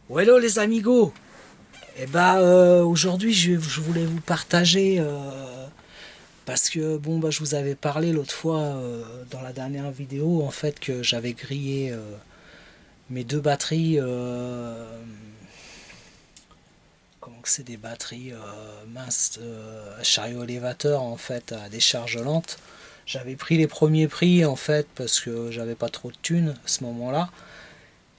Oh, hello les amigos. Aujourd'hui je voulais vous partager parce que bon je vous avais parlé l'autre fois dans la dernière vidéo en fait que j'avais grillé mes deux batteries. Comment que c'est des batteries minces chariot élévateur en fait à décharge lente. J'avais pris les premiers prix en fait parce que j'avais pas trop de thunes à ce moment-là.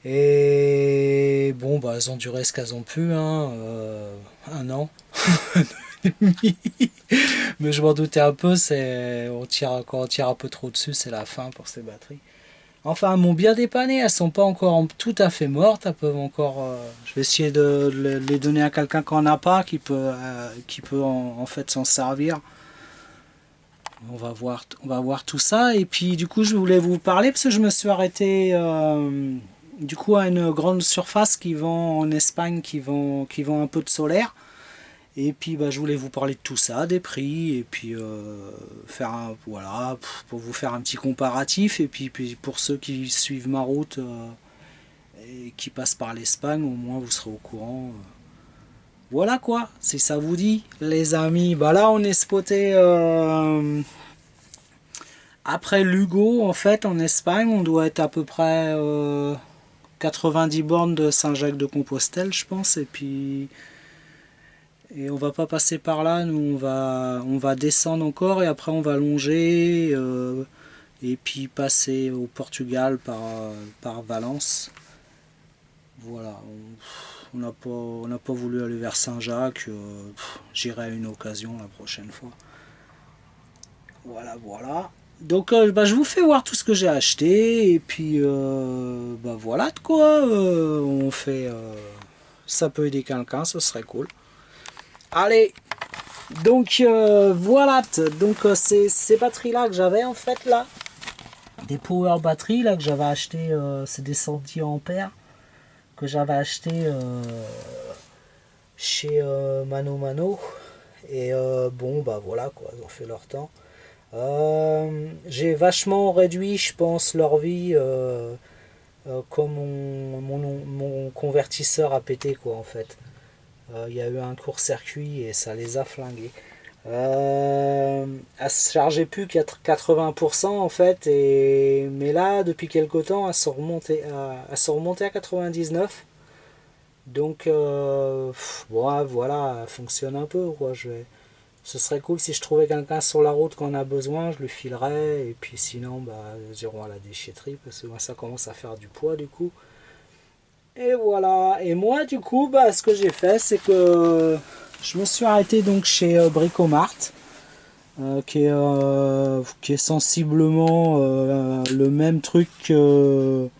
Et bon, elles ont duré ce qu'elles ont pu, hein, un an. Mais je m'en doutais un peu, quand on tire un peu trop dessus, c'est la fin pour ces batteries. Enfin, elles m'ont bien dépanné, elles sont pas encore tout à fait mortes, elles peuvent encore. Je vais essayer de les donner à quelqu'un qui en a pas, qui peut en fait s'en servir. On va voir tout ça. Et puis du coup, je voulais vous parler parce que je me suis arrêté du coup à une grande surface qui vend en Espagne, qui vend un peu de solaire. Et puis je voulais vous parler de tout ça, des prix, et puis voilà, pour vous faire un petit comparatif. Et puis pour ceux qui suivent ma route et qui passent par l'Espagne, au moins vous serez au courant. Voilà quoi, si ça vous dit, les amis. Là on est spoté après Lugo, en fait, en Espagne, on doit être à peu près 90 bornes de Saint-Jacques-de-Compostelle, je pense. Et on va pas passer par là, nous on va descendre encore et après on va longer et puis passer au Portugal par Valence. Voilà, on n'a pas voulu aller vers Saint-Jacques, j'irai à une occasion la prochaine fois. Voilà, voilà. Donc je vous fais voir tout ce que j'ai acheté et puis voilà de quoi on fait. Ça peut aider quelqu'un, ce serait cool. Allez, donc voilà. Donc ces batteries là que j'avais en fait là, des power batteries là que j'avais acheté, c'est des 110 ampères que j'avais acheté chez Mano Mano et voilà quoi, ils ont fait leur temps. J'ai vachement réduit, je pense, leur vie comme mon convertisseur a pété, quoi, en fait. Il y a eu un court-circuit et ça les a flingués. Elle se chargeait plus qu'à 80% en fait, mais là, depuis quelque temps, elles sont remontées à 99. Donc, voilà, elle fonctionne un peu, quoi. Ce serait cool si je trouvais quelqu'un sur la route qu'on a besoin, je lui filerais. Et puis sinon, ils iront à la déchetterie parce que moi, ça commence à faire du poids du coup. Et voilà. Et moi, du coup, ce que j'ai fait, c'est que je me suis arrêté donc chez Bricomart, qui est sensiblement le même truc le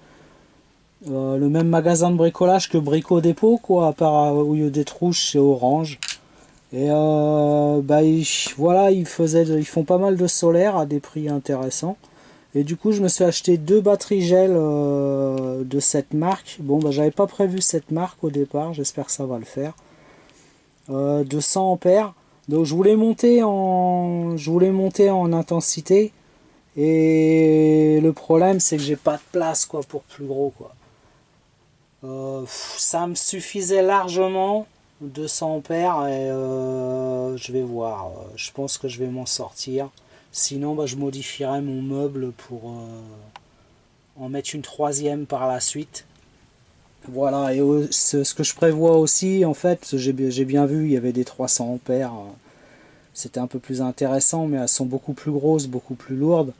même magasin de bricolage que Brico Dépôt, quoi, à part au lieu d'être rouge, c'est orange. Et voilà, ils font pas mal de solaire à des prix intéressants. Et du coup, je me suis acheté deux batteries gel de cette marque. Bon, j'avais pas prévu cette marque au départ, j'espère que ça va le faire. De 100 ampères. Donc, je voulais monter en intensité. Et le problème, c'est que j'ai pas de place, quoi, pour plus gros, quoi. Ça me suffisait largement, 200 ampères, et je vais voir. Je pense que je vais m'en sortir. Sinon, je modifierai mon meuble pour en mettre une troisième par la suite. Voilà, et ce que je prévois aussi, en fait, j'ai bien vu, il y avait des 300 ampères. C'était un peu plus intéressant, mais elles sont beaucoup plus grosses, beaucoup plus lourdes.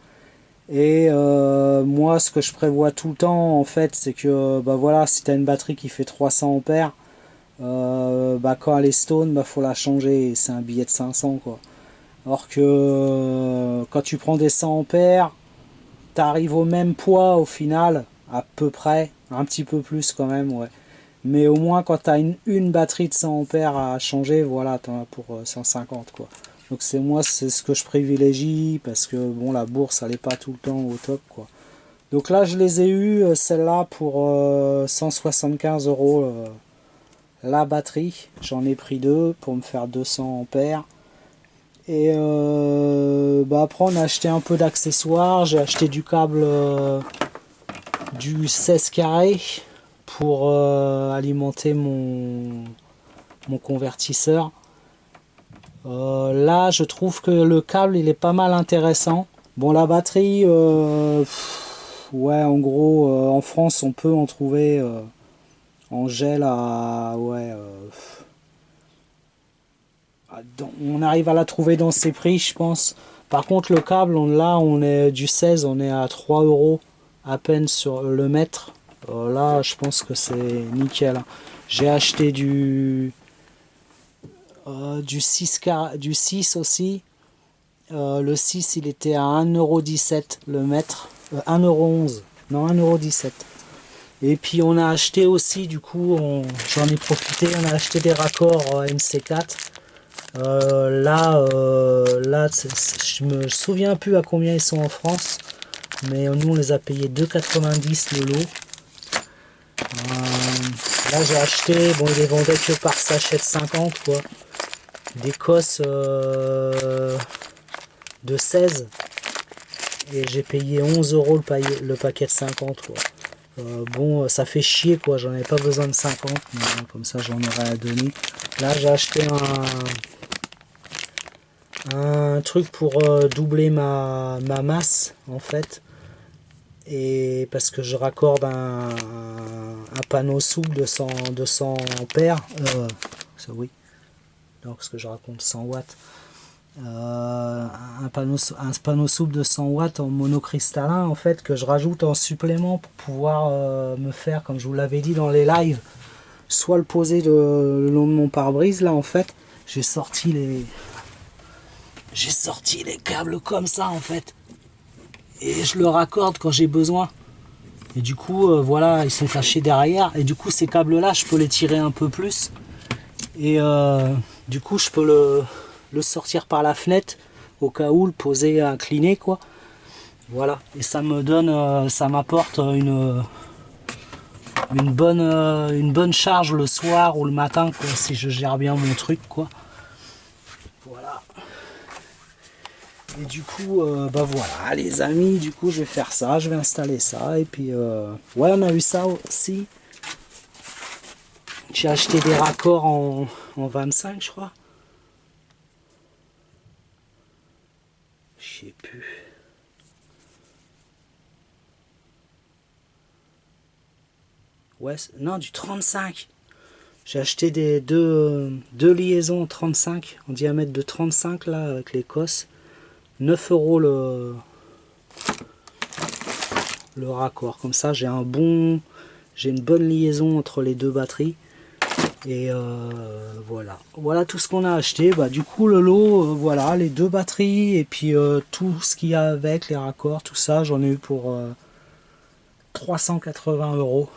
Et moi, ce que je prévois tout le temps, en fait, c'est que voilà, si tu as une batterie qui fait 300 ampères, quand elle est stone, faut la changer. C'est un billet de 500, quoi. Alors que quand tu prends des 100 ampères, tu arrives au même poids au final, à peu près, un petit peu plus quand même, ouais. Mais au moins, quand tu as une batterie de 100 ampères à changer, voilà, tu en as pour 150, quoi. Donc c'est ce que je privilégie parce que bon, la bourse elle est pas tout le temps au top, quoi. Donc là je les ai eu celle-là pour 175 € la batterie. J'en ai pris deux pour me faire 200 ampères. Et après on a acheté un peu d'accessoires. J'ai acheté du câble du 16 carré pour alimenter mon convertisseur. Là je trouve que le câble il est pas mal intéressant. Bon, la batterie, ouais, en gros en France on peut en trouver en gel à ouais, on arrive à la trouver dans ces prix, je pense. Par contre le câble, là on est du 16, on est à 3 euros à peine sur le mètre. Là je pense que c'est nickel. J'ai acheté du 6 aussi. Le 6 il était à 1,17 € le mètre. 1,11 €. Non, 1,17 €. Et puis on a acheté aussi, du coup, j'en ai profité, on a acheté des raccords NC4. Là, je me souviens plus à combien ils sont en France, mais nous on les a payés 2,90 € le lot. Là j'ai acheté, bon ils les vendaient que par sachet de 50 quoi, des cosses de 16 et j'ai payé 11 € le paquet de 50 quoi. Bon ça fait chier quoi, j'en avais pas besoin de 50 mais bon, comme ça j'en aurais à donner. Là j'ai acheté un truc pour doubler ma masse en fait, et parce que je raccorde un panneau souple de 200 ampères, ça oui, non parce que je raconte 100 watts, un panneau souple de 100 watts en monocristallin en fait, que je rajoute en supplément pour pouvoir me faire, comme je vous l'avais dit dans les lives, soit le poser le long de mon pare-brise. Là en fait j'ai sorti les câbles comme ça en fait, et je le raccorde quand j'ai besoin. Et du coup, voilà, ils sont cachés derrière. Et du coup, ces câbles-là, je peux les tirer un peu plus. Et du coup, je peux le sortir par la fenêtre au cas où, le poser incliné, quoi. Voilà. Et ça me donne, ça m'apporte une bonne charge le soir ou le matin, quoi, si je gère bien mon truc, quoi. Voilà. Et du coup, bah voilà, les amis, du coup, je vais faire ça, je vais installer ça. Et puis, ouais, on a eu ça aussi. J'ai acheté des raccords en 25, je crois. Je sais plus. Ouais, non, du 35. J'ai acheté deux liaisons 35, en diamètre de 35, là, avec les cosses. 9 € le raccord. Comme ça, j'ai une bonne liaison entre les deux batteries. Et voilà. Voilà tout ce qu'on a acheté. Bah, du coup, le lot, voilà, les deux batteries et puis tout ce qu'il y a avec, les raccords, tout ça, j'en ai eu pour 380 €.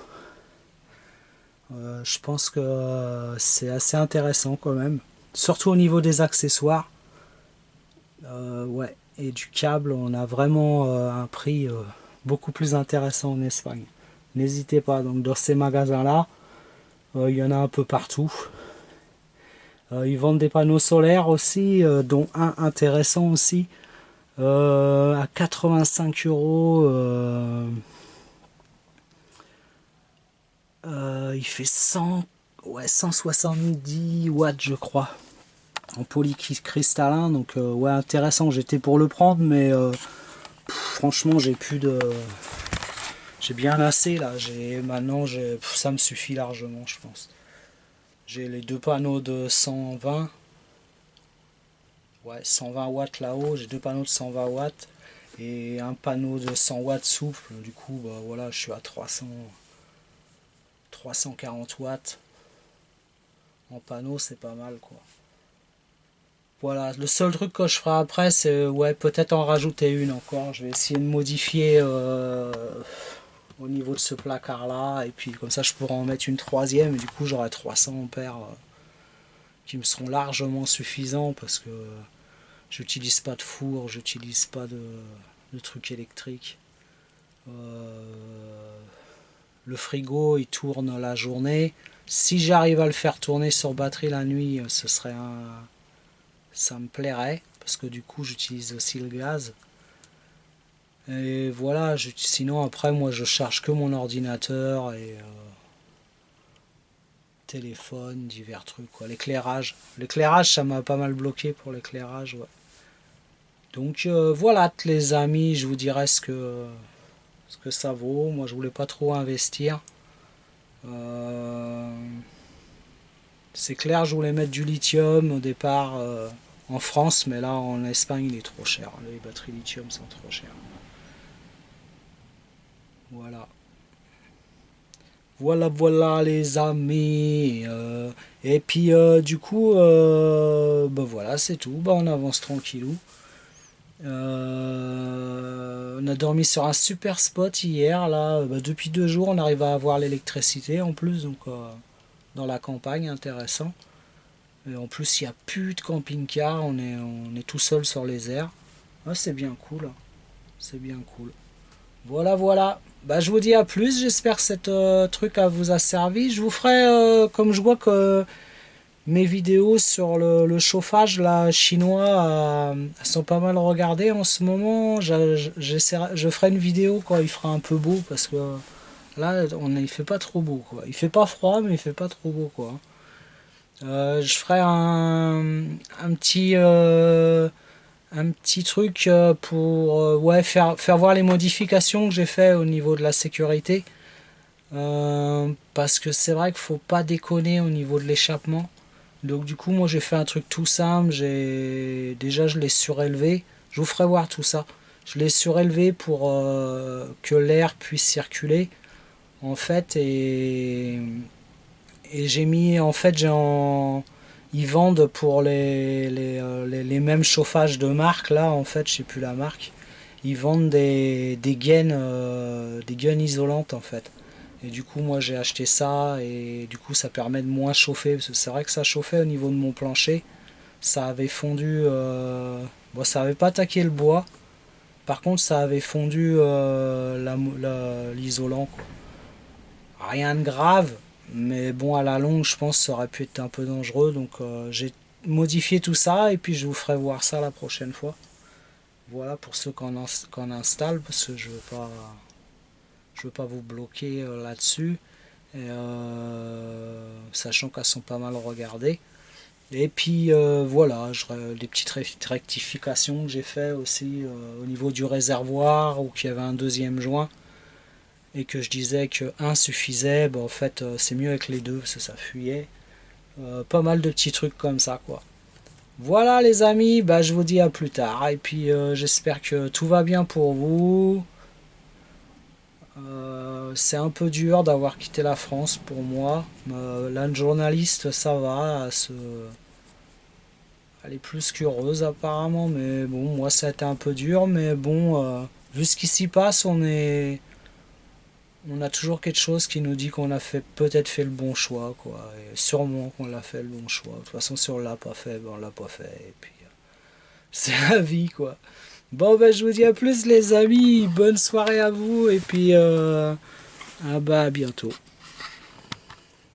Je pense que c'est assez intéressant quand même. Surtout au niveau des accessoires. Ouais. Et du câble, on a vraiment un prix beaucoup plus intéressant en Espagne. N'hésitez pas, donc dans ces magasins-là, il y en a un peu partout. Ils vendent des panneaux solaires aussi, dont un intéressant aussi, à 85 €. Il fait 170 watts, je crois, en polycristallin. Donc, ouais, intéressant. J'étais pour le prendre, mais franchement, j'ai bien assez là. Maintenant, ça me suffit largement, je pense. J'ai les deux panneaux de 120. Ouais, 120 watts là-haut, j'ai deux panneaux de 120 watts et un panneau de 100 watts souple. Du coup, bah voilà, je suis à 340 watts en panneau, c'est pas mal quoi. Voilà, le seul truc que je ferai après, c'est ouais, peut-être en rajouter une encore. Je vais essayer de modifier au niveau de ce placard là, et puis comme ça je pourrai en mettre une troisième, et du coup j'aurai 300 ampères qui me seront largement suffisants, parce que j'utilise pas de four, j'utilise pas de trucs électriques. Le frigo il tourne la journée. Si j'arrive à le faire tourner sur batterie la nuit, ça me plairait, parce que du coup j'utilise aussi le gaz. Et voilà, sinon après moi je charge que mon ordinateur, et téléphone, divers trucs, quoi. L'éclairage. L'éclairage, ça m'a pas mal bloqué pour l'éclairage, ouais. Donc voilà les amis, je vous dirai ce que ça vaut. Moi je voulais pas trop investir. Euh, c'est clair, je voulais mettre du lithium au départ en France, mais là en Espagne il est trop cher. Les batteries lithium sont trop chères. Voilà. Voilà les amis. Et puis du coup, bah voilà, c'est tout. Bah, on avance tranquillou. On a dormi sur un super spot hier. Là, bah, depuis 2 jours, on arrive à avoir l'électricité en plus, donc dans la campagne, intéressant. Et en plus, il n'y a plus de camping-car. On est tout seul sur les airs. Ah, c'est bien cool. C'est bien cool. Voilà, voilà. Bah, je vous dis à plus. J'espère que cet truc vous a servi. Je vous ferai, comme je vois que mes vidéos sur le chauffage là, chinois sont pas mal regardées en ce moment. Je ferai une vidéo quand il fera un peu beau parce que là, il fait pas trop beau, quoi. Il fait pas froid, mais il fait pas trop beau, quoi. Je ferai un petit truc pour ouais, faire voir les modifications que j'ai fait au niveau de la sécurité. Parce que c'est vrai qu'il faut pas déconner au niveau de l'échappement. Donc du coup moi j'ai fait un truc tout simple, je l'ai surélevé, je vous ferai voir tout ça. Je l'ai surélevé pour que l'air puisse circuler en fait et j'ai mis en fait ils vendent pour les mêmes chauffages de marque là en fait, je sais plus la marque. Ils vendent des gaines isolantes en fait. Et du coup, moi j'ai acheté ça et du coup, ça permet de moins chauffer. Parce que c'est vrai que ça chauffait au niveau de mon plancher. Ça avait fondu. Bon, ça avait pas attaqué le bois. Par contre, ça avait fondu l'isolant, quoi. Rien de grave. Mais bon, à la longue, je pense que ça aurait pu être un peu dangereux. Donc, j'ai modifié tout ça et puis je vous ferai voir ça la prochaine fois. Voilà pour ceux qu'on installe parce que je veux pas vous bloquer là-dessus. Et, sachant qu'elles sont pas mal regardées. Et puis voilà, des petites rectifications que j'ai fait aussi au niveau du réservoir où qu'il y avait un deuxième joint et que je disais que un suffisait, bah, en fait c'est mieux avec les deux parce que ça fuyait. Pas mal de petits trucs comme ça, quoi. Voilà les amis, bah, je vous dis à plus tard et puis j'espère que tout va bien pour vous. C'est un peu dur d'avoir quitté la France pour moi. Là, une journaliste, ça va, elle est plus qu'heureuse apparemment, mais bon, moi ça a été un peu dur, mais bon, vu ce qui s'y passe, on a toujours quelque chose qui nous dit qu'on a peut-être fait le bon choix, quoi. Et sûrement qu'on a fait le bon choix. De toute façon, si on l'a pas fait, ben on l'a pas fait. Et puis, c'est la vie, quoi. Bon, ben je vous dis à plus, les amis. Bonne soirée à vous, et puis, ah bah, à bientôt.